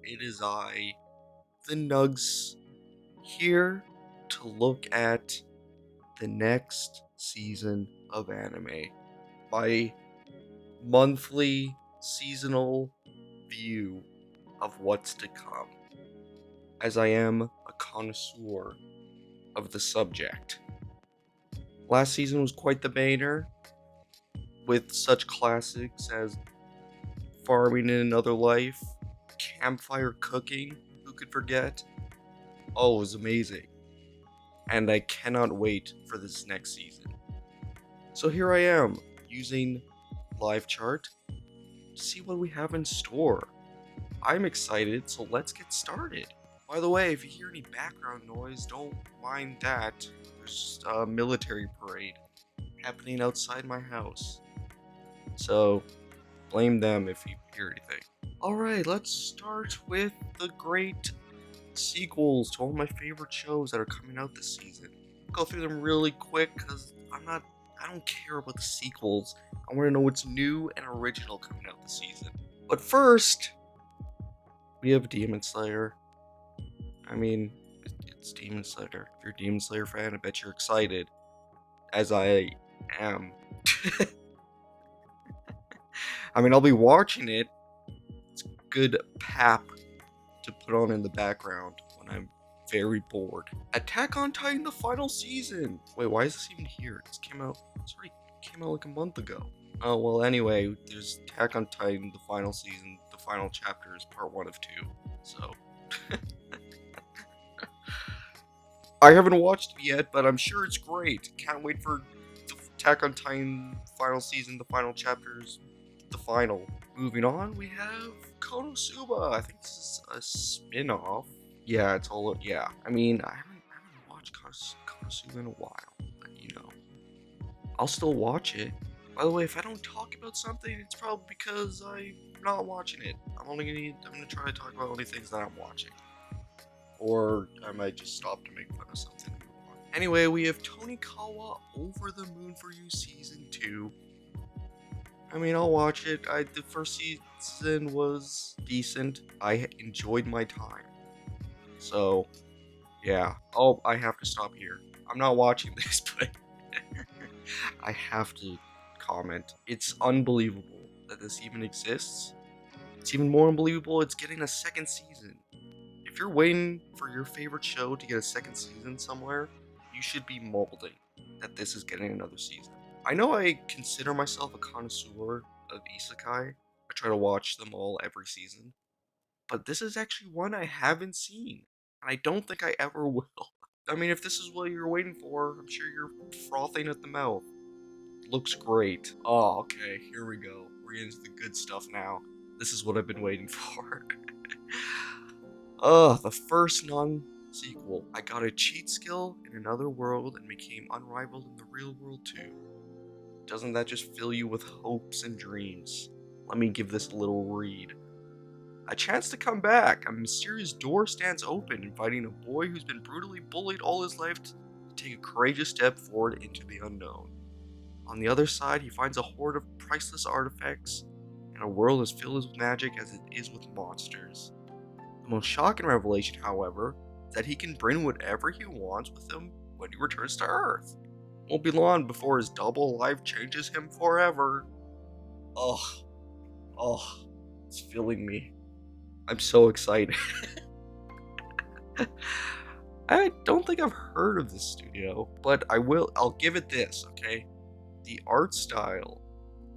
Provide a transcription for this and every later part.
it is I, the Nugs, here to look at the next season of anime. My monthly, seasonal view of what's to come, as I am a connoisseur of the subject. Last season was quite the banner, with such classics as Farming in Another Life, Campfire Cooking, who could forget? Oh, it was amazing. And I cannot wait for this next season. So here I am, using LiveChart to see what we have in store. I'm excited, so let's get started. By the way, if you hear any background noise, don't mind that. There's a military parade happening outside my house. So, blame them if you hear anything. Alright, let's start with the great sequels to all my favorite shows that are coming out this season. I'll go through them really quick because I don't care about the sequels. I want to know what's new and original coming out this season. But first, we have Demon Slayer. I mean, it's Demon Slayer. If you're a Demon Slayer fan, I bet you're excited, as I am. I mean, I'll be watching it. It's good pap to put on in the background when I'm very bored. Attack on Titan, the final season. Wait, why is this even here? This already came out like a month ago. Oh, well, anyway, there's Attack on Titan, the final season. The final chapter is part 1 of 2. So, I haven't watched it yet, but I'm sure it's great. Can't wait for the Attack on Titan final season, the final chapters, the final. Moving on, we have Konosuba. I think this is a spin-off. Yeah, it's all. Yeah, I mean, I haven't watched Konosuba in a while, but you know, I'll still watch it. By the way, if I don't talk about something, it's probably because I'm not watching it. I'm gonna try to talk about only things that I'm watching, or I might just stop to make fun of something. Anyway, we have Tonikawa Over the Moon for You Season 2. I mean, I'll watch it. The first season was decent. I enjoyed my time. So, yeah. Oh, I have to stop here. I'm not watching this, but I have to comment. It's unbelievable that this even exists. It's even more unbelievable it's getting a second season. If you're waiting for your favorite show to get a second season somewhere, you should be molding that this is getting another season. I know I consider myself a connoisseur of Isekai. I try to watch them all every season. But this is actually one I haven't seen. And I don't think I ever will. I mean, if this is what you're waiting for, I'm sure you're frothing at the mouth. Looks great. Oh, okay, here we go. We're into the good stuff now. This is what I've been waiting for. The first non-sequel. I got a cheat skill in another world and became unrivaled in the real world too. Doesn't that just fill you with hopes and dreams? Let me give this a little read. A chance to come back. A mysterious door stands open, inviting a boy who's been brutally bullied all his life to take a courageous step forward into the unknown. On the other side, he finds a horde of priceless artifacts, and a world as filled with magic as it is with monsters. The most shocking revelation, however, is that he can bring whatever he wants with him when he returns to Earth. Won't be long before his double life changes him forever. Oh, it's filling me. I'm so excited. I don't think I've heard of this studio, but I'll give it this, okay? The art style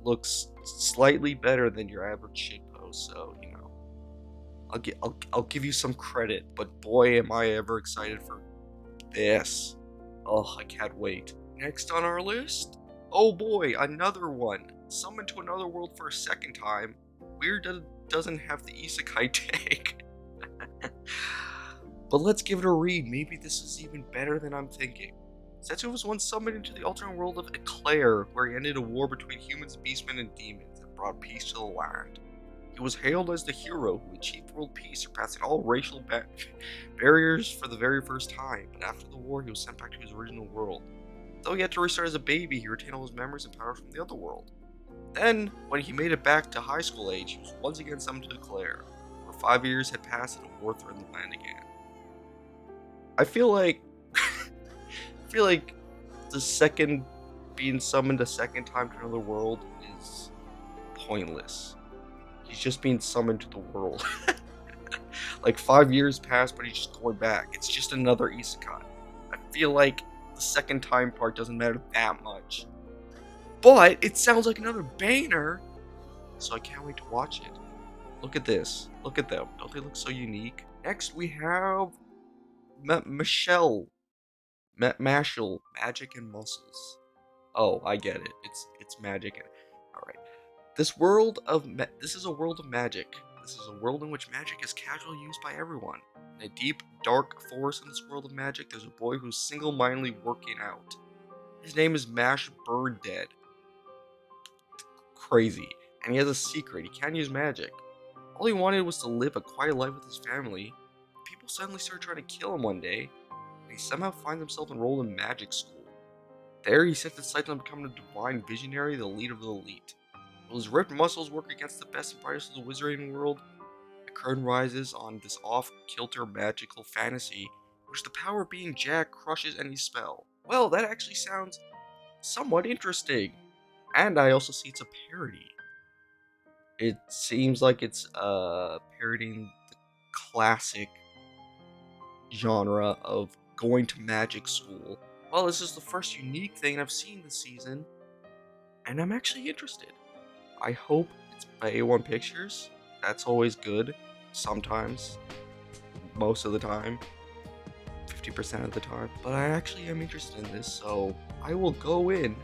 looks slightly better than your average shitpost, so, you know. I'll give you some credit, but boy am I ever excited for this. Oh, I can't wait. Next on our list, oh boy, another one. Summoned to another world for a second time. Weird that it doesn't have the Isekai tag. But let's give it a read. Maybe this is even better than I'm thinking. Setsu was once summoned into the alternate world of Eclair, where he ended a war between humans, beastmen, and demons and brought peace to the land. He was hailed as the hero who achieved world peace, surpassing all racial barriers for the very first time, but after the war he was sent back to his original world. Though he had to restart as a baby, he retained all his memories and powers from the other world. Then, when he made it back to high school age, he was once again summoned to Eclair, where 5 years had passed and a war threatened the land again. I feel like the second being summoned a second time to another world is pointless. He's just being summoned to the world. Like 5 years passed, but he's just going back. It's just another isekai. I feel like the second time part doesn't matter that much. But it sounds like another banger, so I can't wait to watch it. Look at this. Look at them. Don't they look so unique? Next we have Mashal, Magic and Muscles. Oh, I get it. It's magic. All right. This is a world of magic. This is a world in which magic is casually used by everyone. In a deep, dark forest in this world of magic, there's a boy who's single-mindedly working out. His name is Mash Birddead. Crazy. And he has a secret. He can't use magic. All he wanted was to live a quiet life with his family. People suddenly started trying to kill him one day, and he somehow finds himself enrolled in magic school. There, he sets his sights on becoming a divine visionary, the leader of the elite. Will his ripped muscles work against the best and brightest of the wizarding world? The curtain rises on this off-kilter magical fantasy, in which the power of being Jack crushes any spell. Well, that actually sounds somewhat interesting. And I also see it's a parody. It seems like it's parodying the classic genre of going to magic school. Well, this is the first unique thing I've seen this season, and I'm actually interested. I hope it's by A1 Pictures. That's always good. Sometimes. Most of the time. 50% of the time. But I actually am interested in this, so I will go in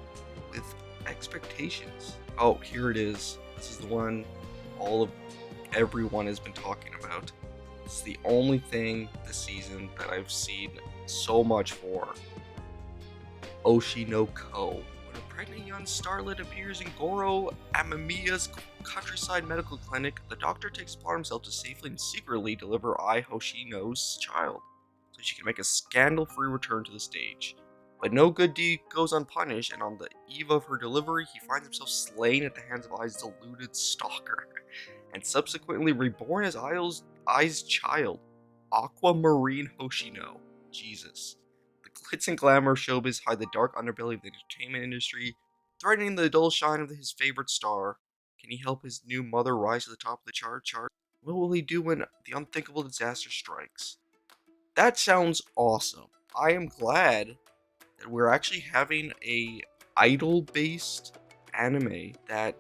with expectations. Oh, here it is. This is the one everyone has been talking about. This is the only thing this season that I've seen so much for. Oshi no Ko. When a pregnant young starlet appears in Goro Amamiya's countryside medical clinic, the doctor takes upon himself to safely and secretly deliver Ai Hoshino's child, so she can make a scandal-free return to the stage. But no good deed goes unpunished, and on the eve of her delivery, he finds himself slain at the hands of Ai's deluded stalker, and subsequently reborn as Ai's child, Aquamarine Hoshino. Jesus. The glitz and glamour of showbiz hide the dark underbelly of the entertainment industry, threatening the dull shine of his favorite star. Can he help his new mother rise to the top of the chart? What will he do when the unthinkable disaster strikes? That sounds awesome. I am glad that we're actually having a idol-based anime that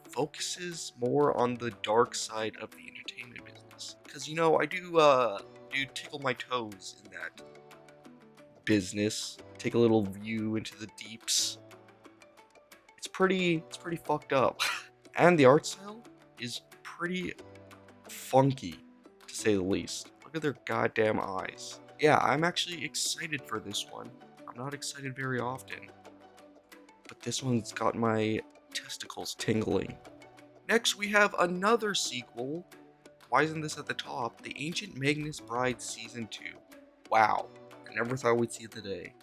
focuses more on the dark side of the entertainment business. Because, you know, I do tickle my toes in that business. Take a little view into the deeps. It's pretty fucked up. And the art style is pretty funky, to say the least. Look at their goddamn eyes. Yeah, I'm actually excited for this one. I'm not excited very often, but this one's got my testicles tingling. Next, we have another sequel. Why isn't this at the top? The Ancient Magnus Bride Season 2. Wow, I never thought we'd see it today.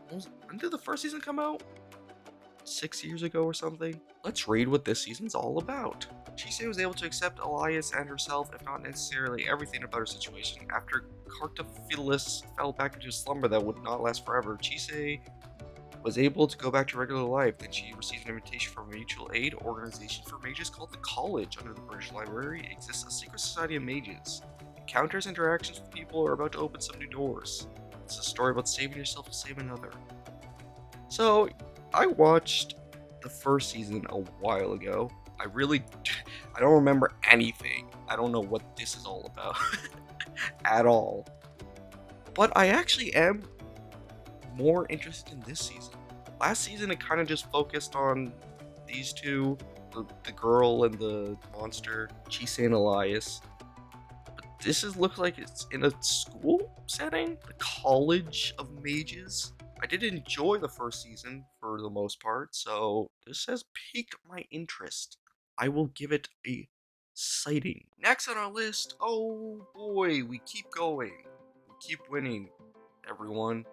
When did the first season come out? 6 years ago or something? Let's read what this season's all about. Chise was able to accept Elias and herself, if not necessarily everything about her situation. After Cartophilus fell back into a slumber that would not last forever, Chise was able to go back to regular life. Then she received an invitation from a mutual aid organization for mages called the College. Under the British Library exists a secret society of mages. Encounters and interactions with people are about to open some new doors. It's a story about saving yourself to save another. So, I watched the first season a while ago. I don't remember anything. I don't know what this is all about at all. But I actually am more interested in this season. Last season, it kind of just focused on these two, the girl and the monster, Chise and Elias. But this looks like it's in a school setting, the College of Mages. I did enjoy the first season for the most part, so this has piqued my interest. I will give it a sighting. Next on our list, oh boy, we keep going. We keep winning, everyone.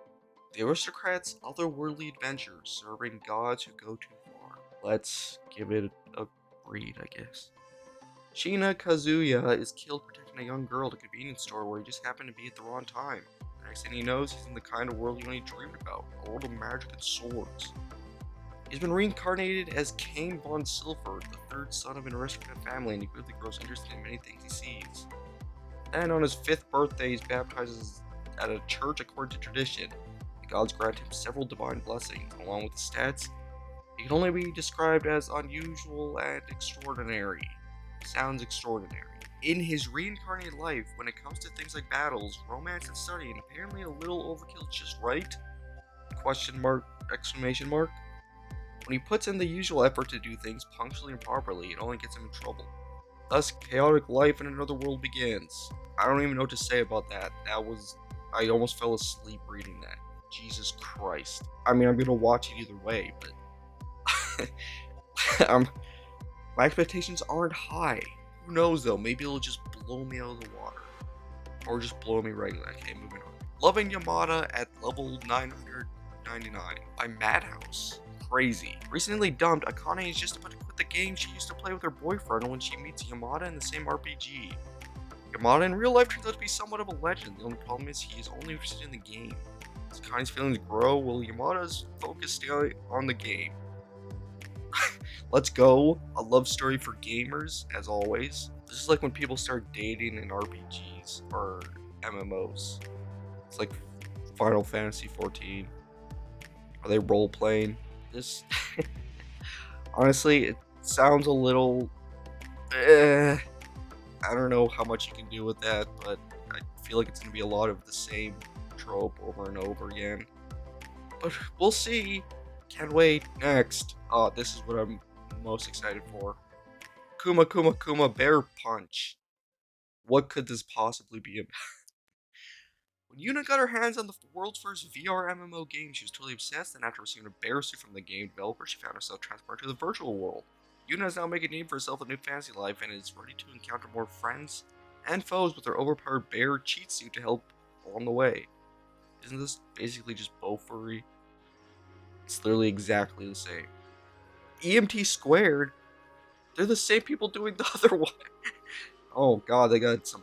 The Aristocrats' otherworldly adventures, serving gods who go too far. Let's give it a read, I guess. Shina Kazuya is killed protecting a young girl at a convenience store where he just happened to be at the wrong time. The next thing he knows, he's in the kind of world he only dreamed about, a world of magic and swords. He's been reincarnated as Cain von Silver, the third son of an aristocrat family, and he quickly grows interested in many things he sees. Then, on his 5th birthday, he's baptized at a church according to tradition. The gods grant him several divine blessings, along with his stats. He can only be described as unusual and extraordinary. Sounds extraordinary. In his reincarnated life, when it comes to things like battles, romance, and studying, apparently a little overkill is just right? Question mark, exclamation mark. When he puts in the usual effort to do things punctually and properly, it only gets him in trouble. Thus, chaotic life in another world begins. I don't even know what to say about that. I almost fell asleep reading that. Jesus Christ. I mean, I'm gonna watch it either way, but my expectations aren't high. Who knows though? Maybe it'll just blow me out of the water, or just blow me regular. Okay, moving on. Loving Yamada at level 999 by Madhouse. Crazy. Recently dumped, Akane is just about to quit the game she used to play with her boyfriend when she meets Yamada in the same RPG. Yamada in real life turns out to be somewhat of a legend. The only problem is he is only interested in the game. As Akane's feelings grow, will Yamada's focus stay on the game? Let's go. A love story for gamers, as always. This is like when people start dating in RPGs or MMOs. It's like Final Fantasy 14. Are they role playing? This honestly, it sounds a little. I don't know how much you can do with that, but I feel like it's gonna be a lot of the same trope over and over again. But we'll see. Can't wait. Next, this is what I'm most excited for. Kuma Bear Punch. What could this possibly be about? When Yuna got her hands on the world's first VR MMO game, she was totally obsessed, and after receiving a bear suit from the game developer, she found herself transported to the virtual world. Yuna is now making a name for herself in a new fantasy life, and is ready to encounter more friends and foes with her overpowered bear cheat suit to help along the way. Isn't this basically just Bofurry? It's literally exactly the same. EMT Squared? They're the same people doing the other one. Oh god, they got some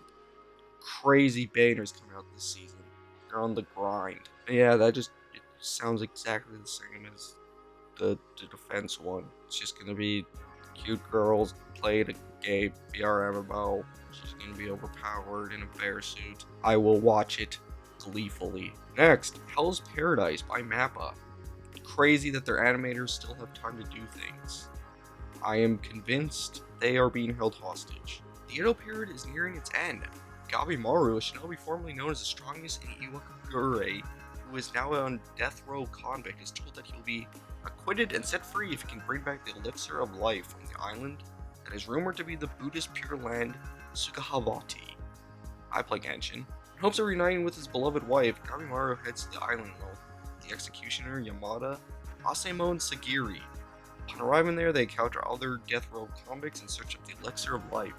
crazy bangers coming out this season. They're on the grind. Yeah, it sounds exactly the same as the defense one. It's just gonna be cute girls playing a game, VR MMO. She's gonna be overpowered in a bear suit. I will watch it gleefully. Next, Hell's Paradise by Mappa. Crazy that their animators still have time to do things. I am convinced they are being held hostage. The Edo period is nearing its end. Gabimaru, a shinobi formerly known as the strongest in Iwakura, who is now on death row convict, is told that he will be acquitted and set free if he can bring back the elixir of life from the island that is rumored to be the Buddhist Pure Land Sukhavati. I play Genshin. In hopes of reuniting with his beloved wife, Gabimaru heads to the island alone with the executioner Yamada, Asemon Sagiri. Upon arriving there, they encounter other death row convicts in search of the elixir of life,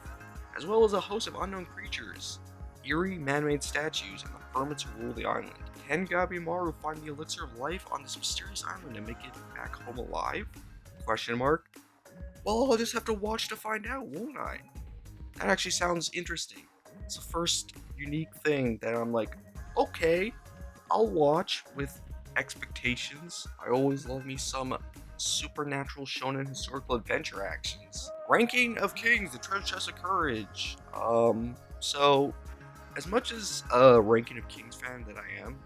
as well as a host of unknown creatures, eerie man-made statues, and the hermits who rule the island. Can Gabimaru find the elixir of life on this mysterious island and make it back home alive? Question mark. Well, I'll just have to watch to find out, won't I? That actually sounds interesting. It's the first unique thing that I'm like, okay, I'll watch with expectations. I always love me some supernatural shonen historical adventure actions. Ranking of Kings, the Treasure Chest of Courage. So, as much as a Ranking of Kings fan that I am,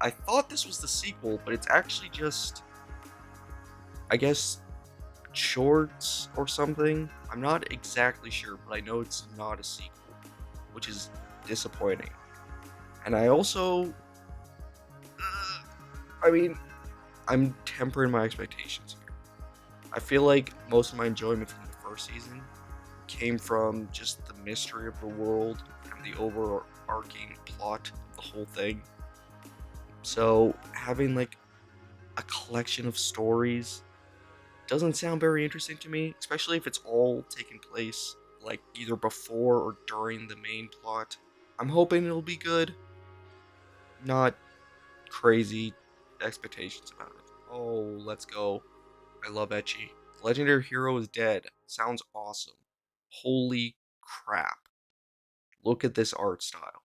I thought this was the sequel, but it's actually just, I guess, shorts or something. I'm not exactly sure, but I know it's not a sequel, which is disappointing. And I also, I'm tempering my expectations here. I feel like most of my enjoyment from the first season came from just the mystery of the world and the overarching plot of the whole thing. So having like a collection of stories doesn't sound very interesting to me, especially if it's all taking place like either before or during the main plot. I'm hoping it'll be good, not crazy expectations about it. Oh, let's go. I love ecchi. Legendary hero is dead. Sounds awesome. Holy crap. Look at this art style.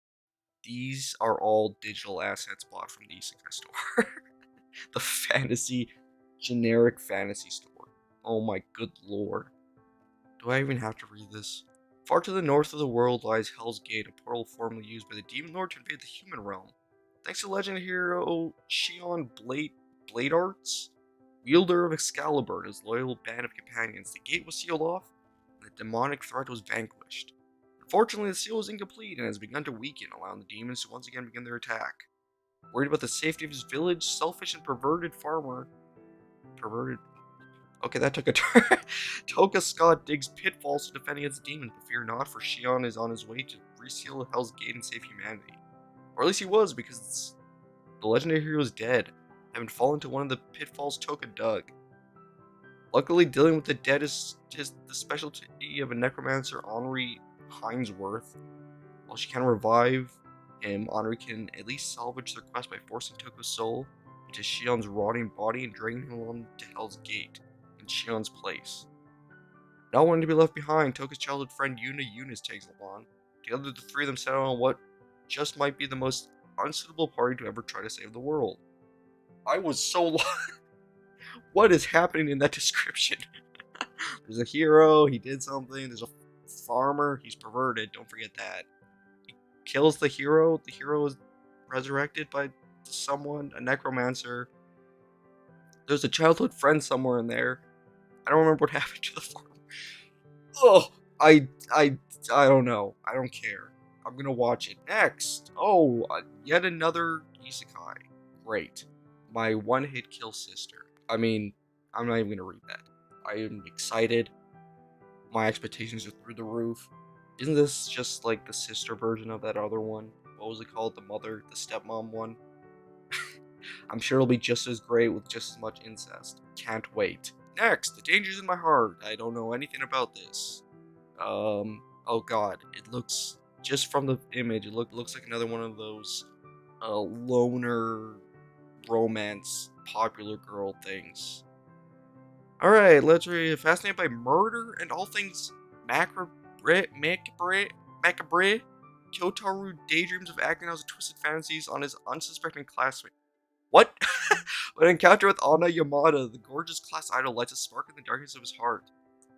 These are all digital assets bought from the Isekai store. The generic fantasy store. Oh my good lord. Do I even have to read this? Far to the north of the world lies Hell's Gate, a portal formerly used by the Demon Lord to invade the human realm. Thanks to legend hero Shion Blade Arts, wielder of Excalibur and his loyal band of companions, the gate was sealed off, and the demonic threat was vanquished. Unfortunately, the seal is incomplete and has begun to weaken, allowing the demons to once again begin their attack. Worried about the safety of his village, selfish and perverted farmer... Perverted? Okay, that took a turn. Toka Scott digs pitfalls to defend against the demons, but fear not, for Shion is on his way to reseal Hell's Gate and save humanity. Or at least he was, because the legendary hero is dead, having fallen to one of the pitfalls Toka dug. Luckily, dealing with the dead is the specialty of a necromancer, Henri Hinesworth. While she can't revive him, Henri can at least salvage their quest by forcing Toka's soul into Shion's rotting body and dragging him along to Hell's Gate in Shion's place. Not wanting to be left behind, Toka's childhood friend Eunice tags along. Together, the three of them set out on what just might be the most unsuitable party to ever try to save the world. I was so lost. What is happening in that description? There's a hero, he did something. There's a farmer, he's perverted, don't forget that. He kills the hero is resurrected by someone, a necromancer. There's a childhood friend somewhere in there. I don't remember what happened to the farmer. Oh, I don't know. I don't care. I'm gonna watch it. Next! Oh, yet another isekai. Great. My one-hit kill sister. I mean, I'm not even gonna read that. I am excited. My expectations are through the roof. Isn't this just like the sister version of that other one? What was it called? The stepmom one? I'm sure it'll be just as great with just as much incest. Can't wait. Next, The Dangers in My Heart. I don't know anything about this. Oh god, it looks, just from the image, it looks like another one of those loner romance popular girl things. Alright, let's read. Fascinated by murder and all things macabre, Kyotaru daydreams of acting out his twisted fantasies on his unsuspecting classmate. What? When encounter with Anna Yamada, the gorgeous class idol lights a spark in the darkness of his heart.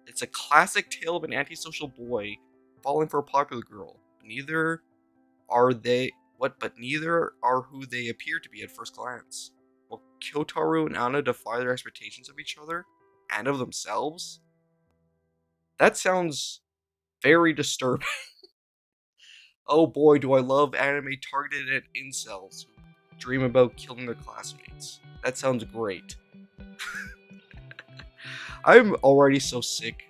It's a classic tale of an antisocial boy falling for a popular girl. Neither are who they appear to be at first glance. Will Kyotaru and Anna defy their expectations of each other and of themselves? That sounds very disturbing. Oh boy, do I love anime targeted at incels who dream about killing their classmates. That sounds great. I'm already so sick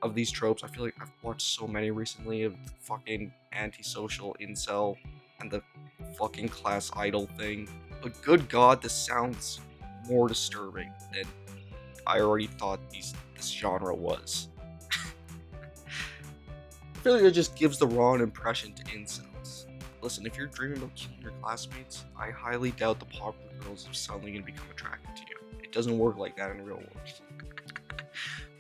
of these tropes. I feel like I've watched so many recently of the fucking antisocial incel and the fucking class idol thing. But good god, this sounds more disturbing than I already thought this genre was. I feel like it just gives the wrong impression to incels. Listen, if you're dreaming about killing your classmates, I highly doubt the popular girls are suddenly going to become attracted to you. It doesn't work like that in the real world.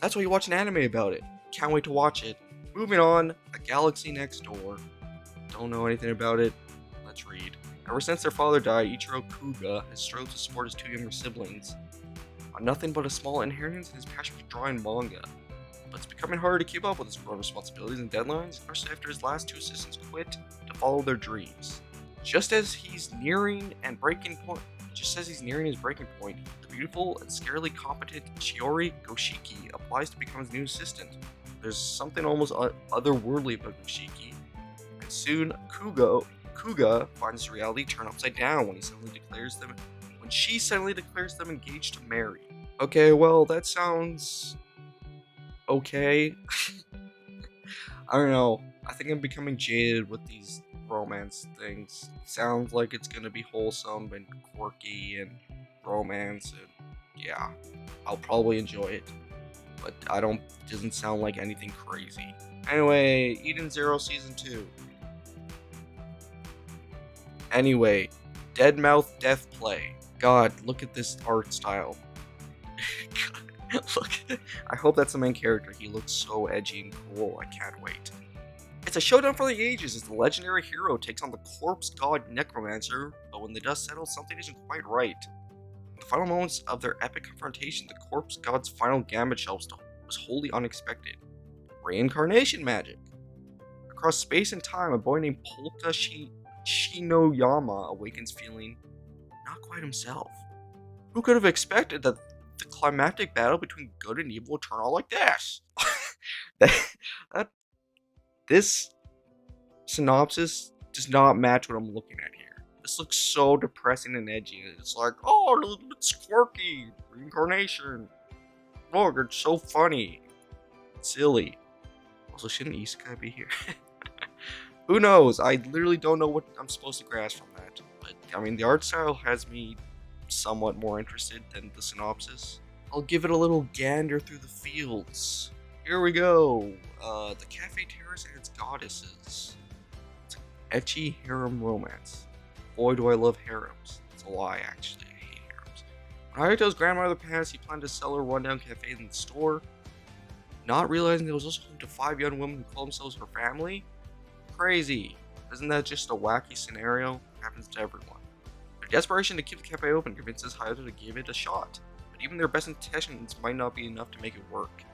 That's why you watch an anime about it. Can't wait to watch it. Moving on, A Galaxy Next Door. Don't know anything about it. Let's read. Ever since their father died, Ichiro Kuga has struggled to support his two younger siblings on nothing but a small inheritance and his passion for drawing manga. But it's becoming harder to keep up with his growing responsibilities and deadlines, especially after his last two assistants quit to follow their dreams. Just as he's nearing his breaking point, the beautiful and scarily competent Chiori Goshiki applies to become his new assistant. There's something almost otherworldly about Goshiki, and soon Kuga finds reality turn upside down when she suddenly declares them engaged to marry. Okay, well, that sounds okay. I don't know. I think I'm becoming jaded with these romance things. Sounds like it's gonna be wholesome and quirky and romance, and yeah, I'll probably enjoy it. But doesn't sound like anything crazy. Anyway, Eden Zero Season 2. Anyway, Deadmouth Death Play. God, look at this art style. Look, I hope that's the main character. He looks so edgy and cool. I can't wait. It's a showdown for the ages as the legendary hero takes on the corpse god Necromancer, but when the dust settles, something isn't quite right. In the final moments of their epic confrontation, the corpse god's final gambit shelves was wholly unexpected. Reincarnation magic! Across space and time, a boy named Polka Shinoyama awakens feeling not quite himself. Who could have expected that the climactic battle between good and evil would turn out like this? This synopsis does not match what I'm looking at here. This looks so depressing and edgy. It's like, oh, it's quirky, reincarnation. Look, it's so funny. It's silly. Also, shouldn't Isekai be here? Who knows? I literally don't know what I'm supposed to grasp from that. But, I mean, the art style has me somewhat more interested than the synopsis. I'll give it a little gander through the fields. Here we go. The Cafe Terrace and its goddesses. It's an ecchi harem romance. Boy, do I love harems. It's a lie, actually. I hate harems. When Hayato's grandmother passed, he planned to sell her rundown cafe in the store, not realizing it was also home to 5 young women who call themselves her family. Crazy. Isn't that just a wacky scenario? It happens to everyone. Their desperation to keep the cafe open convinces Hayato to give it a shot, but even their best intentions might not be enough to make it work.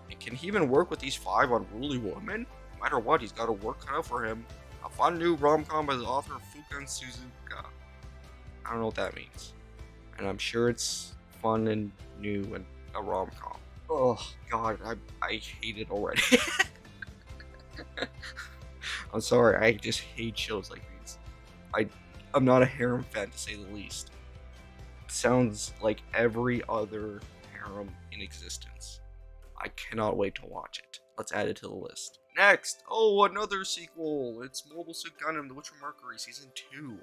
And can he even work with these 5 unruly women? No matter what, he's got a work cut out for him. A fun new rom-com by the author of Fukan Suzuka. I don't know what that means. And I'm sure it's fun and new and a rom-com. Oh god, I hate it already. I'm sorry, I just hate shows like these. I'm not a harem fan, to say the least. It sounds like every other harem in existence. I cannot wait to watch it. Let's add it to the list. Next! Oh, another sequel! It's Mobile Suit Gundam The Witcher Mercury Season 2.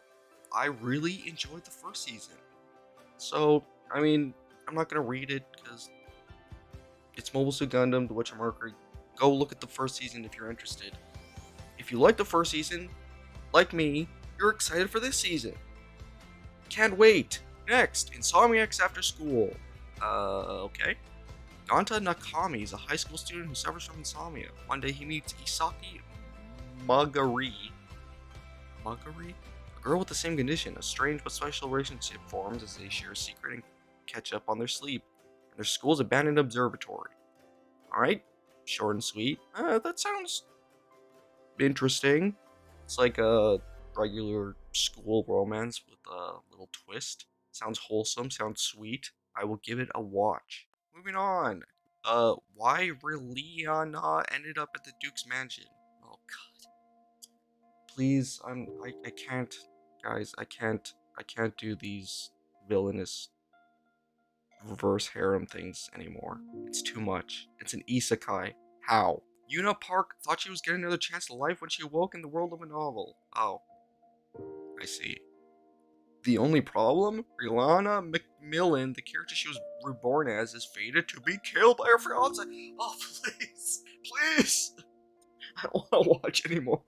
I really enjoyed the first season. So, I mean, I'm not gonna read it, because it's Mobile Suit Gundam The Witcher Mercury. Go look at the first season if you're interested. If you like the first season, like me, you're excited for this season. Can't wait! Next, Insomniacs After School. Okay. Ganta Nakami is a high school student who suffers from insomnia. One day he meets Isaki Magari, a girl with the same condition. A strange but special relationship forms as they share a secret and catch up on their sleep in their school's abandoned observatory. Alright, short and sweet. That sounds interesting. It's like a regular school romance with a little twist. Sounds wholesome, sounds sweet. I will give it a watch. Moving on. Why Reliana ended up at the Duke's mansion. Oh god. Please, I can't, guys, I can't do these villainous reverse harem things anymore. It's too much. It's an isekai. How? Yuna Park thought she was getting another chance at life when she awoke in the world of a novel. Oh. I see. The only problem? Rihanna Macmillan, the character she was reborn as, is fated to be killed by her fiance. Oh, please. Please. I don't want to watch anymore.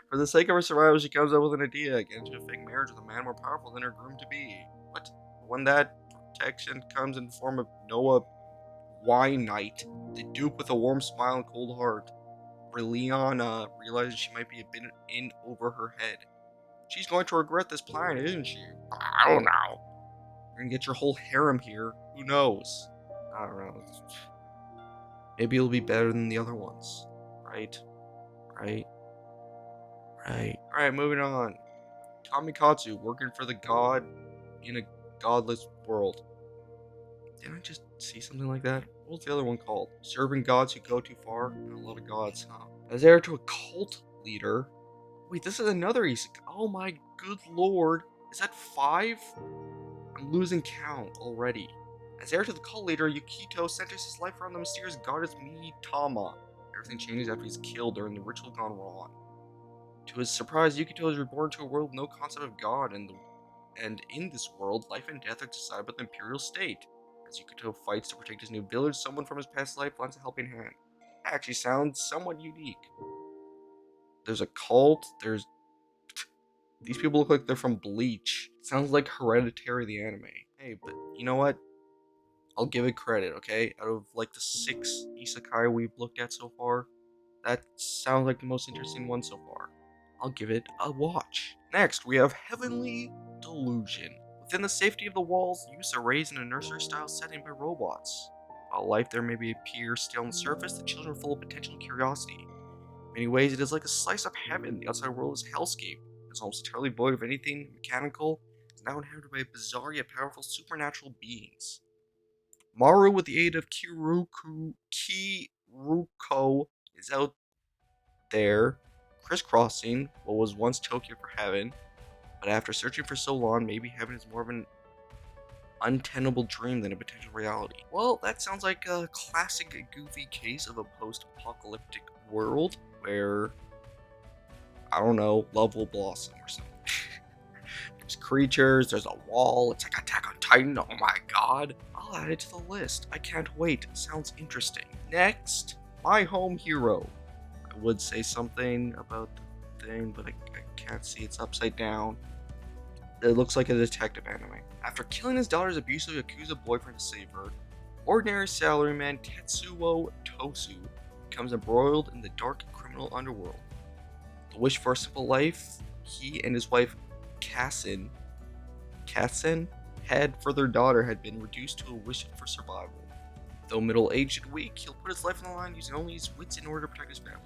For the sake of her survival, she comes up with an idea, get into a fake marriage with a man more powerful than her groom-to-be. But when that protection comes in the form of Noah Wine Knight, the Duke with a warm smile and cold heart, Rihanna realizes she might be a bit in over her head. She's going to regret this plan, isn't she? I don't know. You're gonna get your whole harem here. Who knows? I don't know. Maybe it'll be better than the other ones. Right? Alright, moving on. Kamikatsu, working for the god in a godless world. Didn't I just see something like that? What was the other one called? Serving gods who go too far? A lot of gods, huh? As heir to a cult leader. Wait, this is another isekai. Oh my good lord. Is that 5? I'm losing count already. As heir to the cult leader, Yukito centers his life around the mysterious goddess Mitama. Everything changes after he's killed during the ritual gone wrong. To his surprise, Yukito is reborn to a world with no concept of God, and in this world, life and death are decided by the imperial state. As Yukito fights to protect his new village, someone from his past life lends a helping hand. That actually sounds somewhat unique. There's a cult, these people look like they're from Bleach. Sounds like Hereditary the anime. Hey, but you know what? I'll give it credit, okay? Out of like the 6 isekai we've looked at so far, that sounds like the most interesting one so far. I'll give it a watch. Next, we have Heavenly Delusion. Within the safety of the walls, youths are raised in a nursery-style setting by robots. While life there may appear still on the surface, the children are full of potential and curiosity. In many ways, it is like a slice of heaven. The outside world is hellscape. It's almost entirely void of anything mechanical. It's now inhabited by bizarre yet powerful supernatural beings. Maru, with the aid of Kiruko, is out there, crisscrossing what was once Tokyo for heaven, but after searching for so long, maybe heaven is more of an untenable dream than a potential reality. Well, that sounds like a classic goofy case of a post-apocalyptic world where, I don't know, love will blossom or something. There's creatures, there's a wall, it's like Attack on Titan, oh my god. I'll add it to the list. I can't wait. Sounds interesting. Next, My Home Hero. I would say something about the thing, but I can't see. It's upside down. It looks like a detective anime. After killing his daughter's abusive Yakuza boyfriend to save her, ordinary salaryman Tetsuo Tosu becomes embroiled in the dark criminal underworld. The wish for a simple life he and his wife Kassen had for their daughter had been reduced to a wish for survival. Though middle-aged and weak, he'll put his life on the line using only his wits in order to protect his family.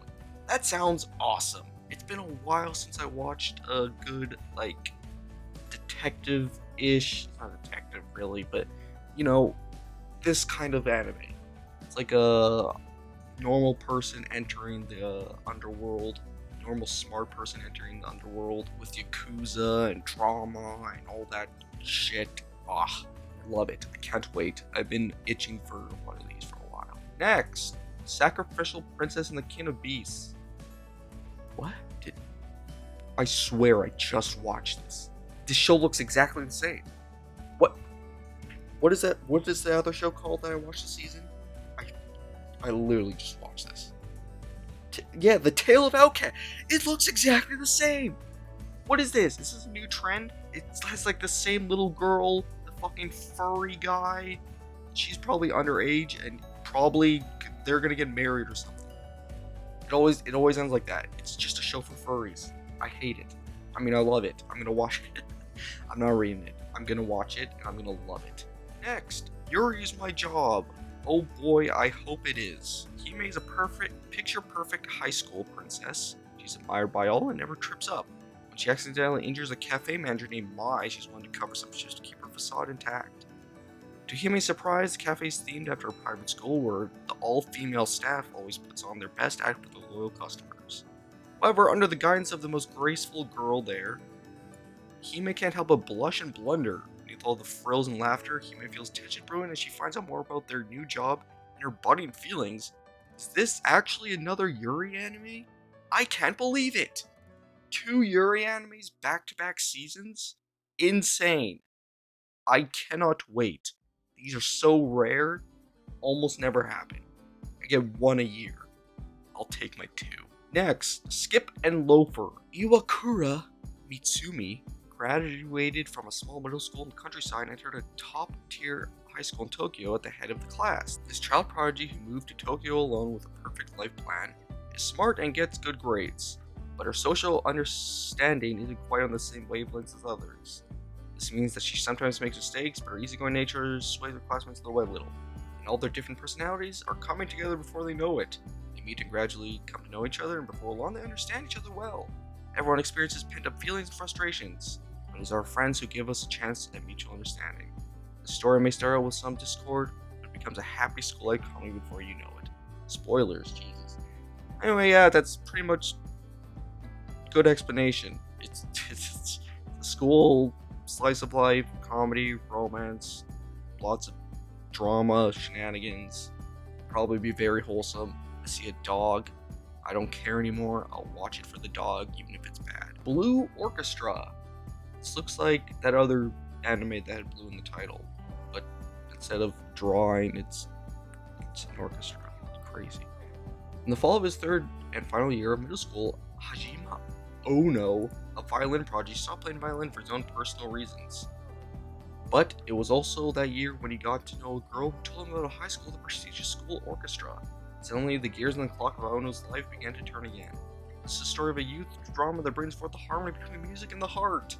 That sounds awesome. It's been a while since I watched a good, like, detective-ish, not detective really, but, you know, this kind of anime. It's like a normal person entering the underworld, normal smart person entering the underworld with Yakuza and drama and all that shit. Ah, I love it. I can't wait. I've been itching for one of these for a while. Next, Sacrificial Princess and the King of Beasts. What? I swear I just watched this. This show looks exactly the same. What is that? What is the other show called that I watched this season? I literally just watched this. Yeah, The Tale of Outcast. It looks exactly the same. What is this? Is this a new trend? It has like the same little girl, the fucking furry guy. She's probably underage and probably they're gonna get married or something. It always ends like that. It's just a show for furries. I hate it. I mean, I love it. I'm gonna watch it. I'm not reading it. I'm gonna watch it and I'm gonna love it. Next, Yuri's My Job. Oh boy, I hope it is. Hime is a picture-perfect high school princess. She's admired by all and never trips up. When she accidentally injures a cafe manager named Mai, she's willing to cover some shit to keep her facade intact. To Hime's surprise, the cafe is themed after a private school where the all-female staff always puts on their best act for the loyal customers. However, under the guidance of the most graceful girl there, Hime can't help but blush and blunder. Beneath all the frills and laughter, Hime feels tension brewing as she finds out more about their new job and her budding feelings. Is this actually another Yuri anime? I can't believe it! 2 Yuri animes back-to-back seasons? Insane. I cannot wait. These are so rare, almost never happen. I get 1 a year. I'll take my 2. Next, Skip and Loafer. Iwakura Mitsumi graduated from a small middle school in the countryside and entered a top-tier high school in Tokyo at the head of the class. This child prodigy who moved to Tokyo alone with a perfect life plan is smart and gets good grades, but her social understanding isn't quite on the same wavelengths as others. This means that she sometimes makes mistakes, but her easygoing nature sways her classmates little by little, and all their different personalities are coming together before they know it. They meet and gradually come to know each other, and before long they understand each other well. Everyone experiences pent-up feelings and frustrations, but it's our friends who give us a chance at mutual understanding. The story may start out with some discord, but it becomes a happy school-like comedy before you know it. Spoilers, Jesus. Anyway, yeah, that's pretty much good explanation. It's a school slice of life, comedy, romance, lots of drama, shenanigans. Probably be very wholesome. I see a dog. I don't care anymore. I'll watch it for the dog, even if it's bad. Blue Orchestra. This looks like that other anime that had blue in the title, but instead of drawing, it's an orchestra. It's crazy. In the fall of his 3rd and final year of middle school, Hajima Ono, a violin prodigy, stopped playing violin for his own personal reasons. But it was also that year when he got to know a girl who told him about a high school, the prestigious school Orchestra. Suddenly, the gears in the clock of Aono's life began to turn again. This is the story of a youth drama that brings forth the harmony between music and the heart.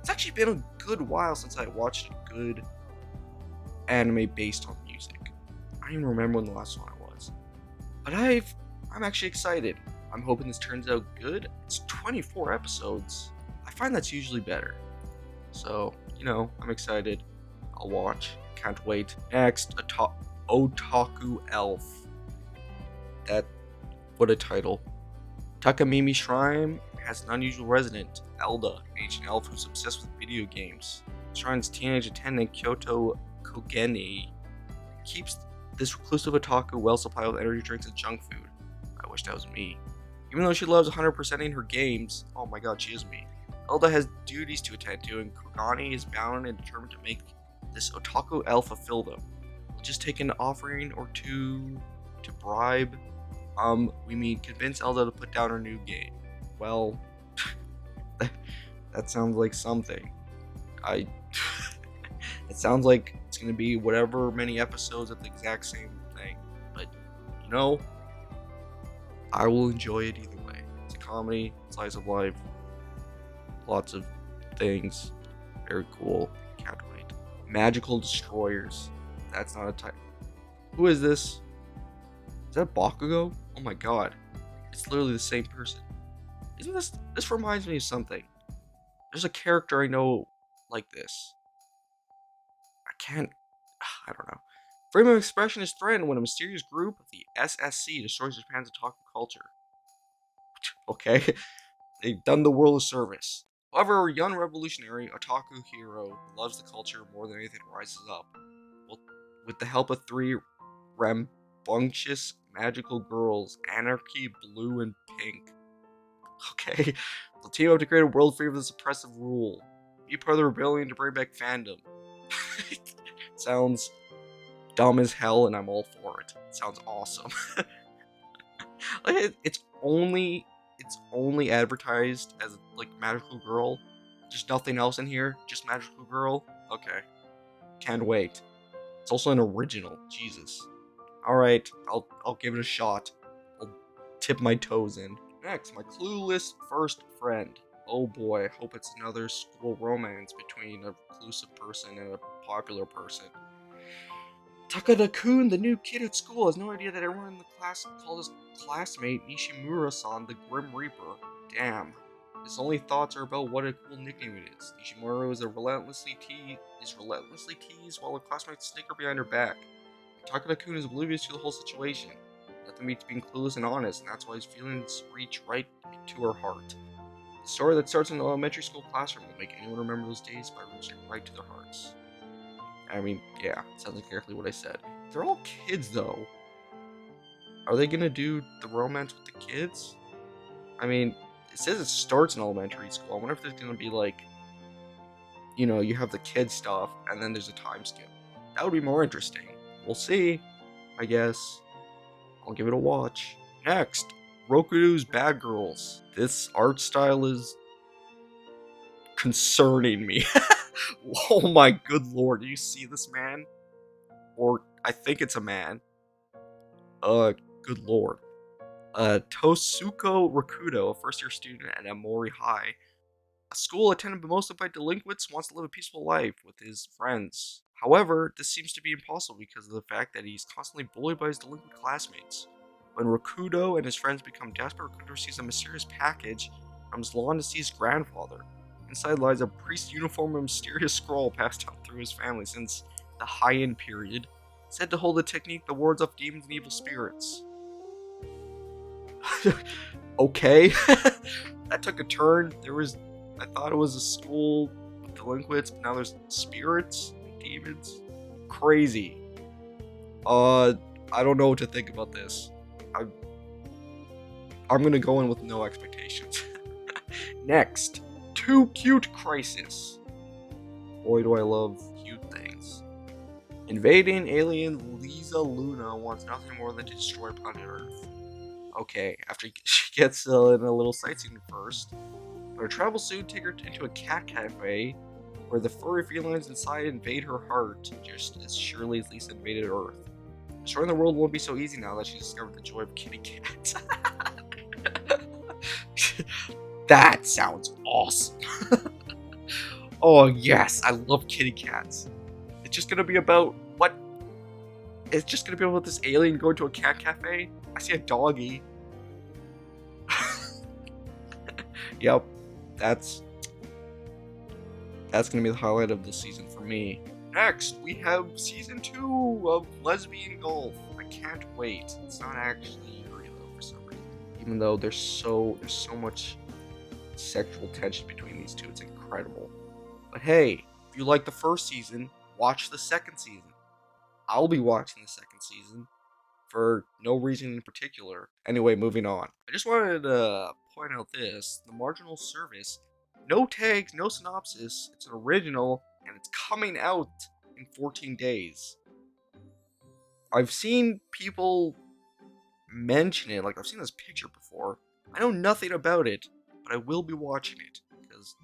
It's actually been a good while since I watched a good anime based on music. I don't even remember when the last one I was. But I'm actually excited. I'm hoping this turns out good. It's 24 episodes. I find that's usually better. So, I'm excited. I'll watch. Can't wait. Next, Otaku Elf. What a title. Takamimi Shrine has an unusual resident, Elda, an ancient elf who's obsessed with video games. The shrine's teenage attendant, Kyoto Kogeni, keeps this reclusive otaku well supplied with energy drinks and junk food. I wish that was me. Even though she loves 100%ing her games, oh my god, she is me. Elda has duties to attend to, and Kogani is bound and determined to make this otaku elf fulfill them. We'll just take an offering or two to bribe. We mean convince Elda to put down her new game. Well, that sounds like something. It sounds like it's gonna be whatever many episodes of the exact same thing. But, I will enjoy it either way. It's a comedy, slice of life, lots of things. Very cool. Can't wait. Magical Destroyers. That's not a type. Who is this? Is that Bakugo? Oh my god. It's literally the same person. Isn't this reminds me of something. There's a character I know like this. I don't know. Frame of expression is threatened when a mysterious group, the SSC, destroys Japan's otaku culture. Okay, they've done the world a service. However, a young revolutionary otaku hero who loves the culture more than anything rises up. Well, with the help of three rambunctious magical girls, Anarchy, Blue, and Pink. Okay, they'll team up to create a world free of this oppressive rule. Be part of the rebellion to bring back fandom. Sounds dumb as hell, and I'm all for it. It sounds awesome. It's only advertised as like Magical Girl. There's nothing else in here. Just Magical Girl. Okay, can't wait. It's also an original. Jesus. All right, I'll give it a shot. I'll tip my toes in. Next, my clueless first friend. Oh boy, I hope it's another school romance between a reclusive person and a popular person. Takada-kun, the new kid at school, has no idea that everyone in the class called his classmate Nishimura-san the Grim Reaper. Damn. His only thoughts are about what a cool nickname it is. Nishimura is relentlessly teased while a classmates snicker behind her back. Takada-kun is oblivious to the whole situation. Nothing beats being clueless and honest, and that's why his feelings reach right to her heart. The story that starts in an elementary school classroom will make anyone remember those days by reaching right to their hearts. I mean, yeah, sounds exactly what I said. They're all kids, though. Are they gonna do the romance with the kids? I mean, it says it starts in elementary school. I wonder if there's gonna be like, you have the kid stuff, and then there's a time skip. That would be more interesting. We'll see, I guess. I'll give it a watch. Next, Rokus Bad Girls. This art style is concerning me. Oh my good lord, do you see this man? Or, I think it's a man. Good lord. Tosuko Rakudo, a first-year student at Amori High, a school attended mostly by delinquents, wants to live a peaceful life with his friends. However, this seems to be impossible because of the fact that he's constantly bullied by his delinquent classmates. When Rakudo and his friends become desperate, Rakudo receives a mysterious package from his long-deceased grandfather. Inside lies a priest's uniform and mysterious scroll passed down through his family since the Heian period, said to hold a technique that wards off demons and evil spirits. Okay, that took a turn. I thought it was a school with delinquents, but now there's spirits and demons. Crazy. I don't know what to think about this. I'm gonna go in with no expectations. Next, Too Cute Crisis. Boy, do I love cute things. Invading alien Lisa Luna wants nothing more than to destroy planet Earth. Okay, after she gets in a little sightseeing first, but her travel soon take her into a cat cafe where the furry felines inside invade her heart just as surely as Lisa invaded Earth. Destroying the world won't be so easy now that she discovered the joy of kitty cats. That sounds awesome. Oh yes, I love kitty cats. It's just gonna be about what? It's just gonna be about this alien going to a cat cafe. I see a doggy. Yep, that's gonna be the highlight of the season for me. Next, we have season 2 of Lesbian Golf. I can't wait. It's not actually Yuri though for some reason, even though there's so much sexual tension between these two. It's incredible. But hey, if you like the first season, watch the second season. I'll be watching the second season for no reason in particular. Anyway, moving on. I just wanted to point out this. The Marginal Service. No tags, no synopsis. It's an original, and it's coming out in 14 days. I've seen people mention it, like I've seen this picture before. I know nothing about it, but I will be watching it, because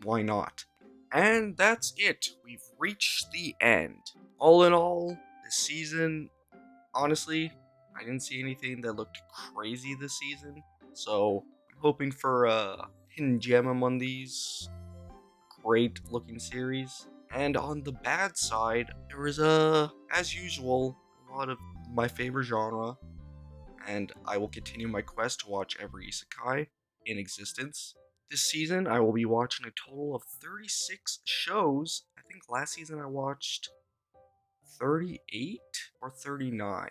why not? And that's it. We've reached the end. All in all, this season, honestly, I didn't see anything that looked crazy this season. So, I'm hoping for a hidden gem among these great looking series. And on the bad side, there was as usual, a lot of my favorite genre. And I will continue my quest to watch every isekai in existence. This season, I will be watching a total of 36 shows. I think last season I watched 38 or 39.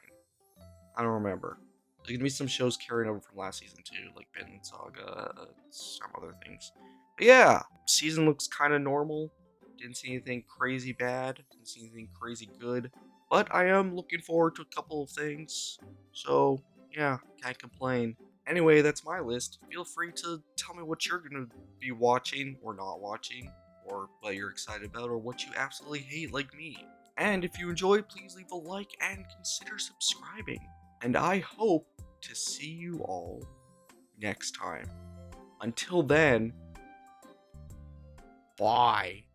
I don't remember. There's gonna be some shows carrying over from last season too, like Vinland Saga, some other things. But yeah, season looks kind of normal. Didn't see anything crazy bad. Didn't see anything crazy good. But I am looking forward to a couple of things. So yeah, can't complain. Anyway, that's my list. Feel free to tell me what you're gonna be watching or not watching, or what you're excited about, or what you absolutely hate like me. And if you enjoyed, please leave a like and consider subscribing. And I hope to see you all next time. Until then, bye.